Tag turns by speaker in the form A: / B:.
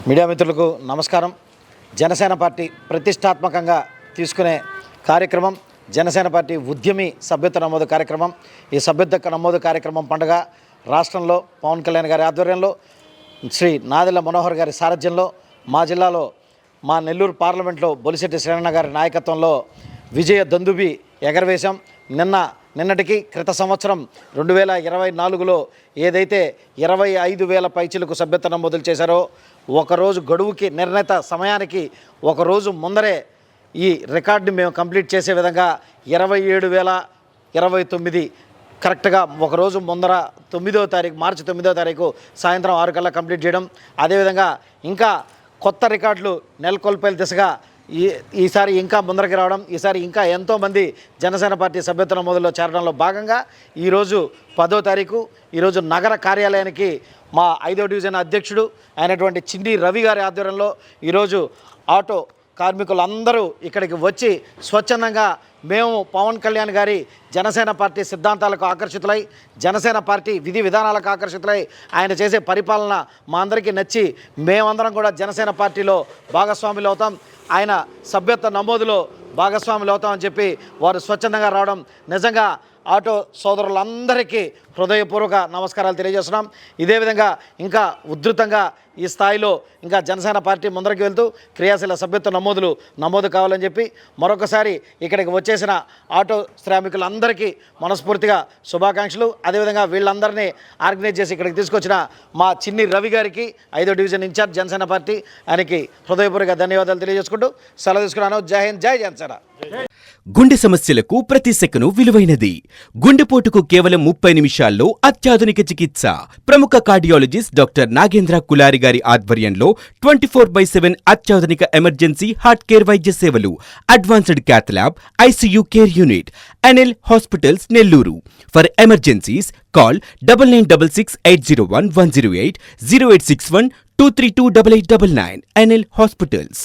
A: Media మిత్రులకు నమస్కారం. Janasena party ప్రతిష్టాత్మకంగా తీసుకునే కార్యక్రమం జనసేన పార్టీ ఉద్యమి సభ్యత్వ నమోదు కార్యక్రమం. ఈ సభ్యత్వ నమోదు కార్యక్రమం పండుగ రాష్ట్రంలో పవన్ కళ్యాణ్ గారి ఆధ్వర్యంలో, శ్రీ నాదెళ్ల మనోహర్ గారి సారథ్యంలో, మా జిల్లాలో మా నెల్లూరు పార్లమెంట్లో బొలిశెట్టి శ్రీరణ గారి నాయకత్వంలో విజయ దందుబి ఎగరవేశాం. నిన్నటికి క్రిత సంవత్సరం 2024లో ఏదైతే 25,000 పైచిలకు సభ్యత్వ నమోదులు చేశారో, ఒకరోజు గడువుకి నిర్ణీత సమయానికి ఒకరోజు ముందరే ఈ రికార్డుని మేము కంప్లీట్ చేసే విధంగా 27,029 కరెక్ట్గా ఒకరోజు ముందర మార్చి 9వ తారీఖు సాయంత్రం 6 కల్లా కంప్లీట్ చేయడం. అదేవిధంగా ఇంకా కొత్త రికార్డులు నెలకొల్పే దిశగా ఈసారి ఇంకా ముందరికి రావడం, ఈసారి ఇంకా ఎంతోమంది జనసేన పార్టీ సభ్యత్వ నమోదులో చేరడంలో భాగంగా ఈరోజు 10వ తారీఖు ఈరోజు నగర కార్యాలయానికి మా 5వ డివిజన్ అధ్యక్షుడు అయినటువంటి చిండి రవి గారి ఆధ్వర్యంలో ఈరోజు ఆటో కార్మికులందరూ ఇక్కడికి వచ్చి స్వచ్ఛందంగా మేము పవన్ కళ్యాణ్ గారి జనసేన పార్టీ సిద్ధాంతాలకు ఆకర్షితులై, జనసేన పార్టీ విధి విధానాలకు ఆకర్షితులై, ఆయన చేసే పరిపాలన మా అందరికీ నచ్చి మేమందరం కూడా జనసేన పార్టీలో భాగస్వాములు అవుతాం, ఆయన సభ్యత్వ నమోదులో భాగస్వాములు అవుతామని చెప్పి వారు స్వచ్ఛందంగా రావడం నిజంగా ఆటో సోదరులందరికీ హృదయపూర్వక నమస్కారాలు తెలియజేస్తున్నాం. ఇదే విధంగా ఇంకా ఉధృతంగా ఈ స్థాయిలో ఇంకా జనసేన పార్టీ ముందరికి వెళ్తూ క్రియాశీల సభ్యత్వ నమోదు కావాలని చెప్పి మరొకసారి ఇక్కడికి వచ్చేసిన ఆటో శ్రామికులందరికీ మనస్ఫూర్తిగా శుభాకాంక్షలు. అదేవిధంగా వీళ్ళందరినీ ఆర్గనైజ్ చేసి ఇక్కడికి తీసుకొచ్చిన మా చిన్ని రవి గారికి 5వ డివిజన్ ఇన్ఛార్జ్ జనసేన పార్టీ, ఆయనకి హృదయపూర్వక ధన్యవాదాలు తెలియజేసుకుంటూ సెలవు తీసుకున్నాను. జై హింద్, జై జనసేన.
B: గుండె సమస్యలకు ప్రతి సెకను విలువైనది. గుండెపోటుకు కేవలం 30 నిమిషాల్లో అత్యాధునిక చికిత్స. ప్రముఖ కార్డియాలజిస్ట్ డాక్టర్ నాగేంద్ర కులారి గారి ఆధ్వర్యంలో 24/7 అత్యాధునిక ఎమర్జెన్సీ హార్ట్ కేర్ వైద్య సేవలు. Advanced cath lab, ICU care unit. NL hospitals Nellore. For emergencies call 9966801108 0861 2328899. NL hospitals.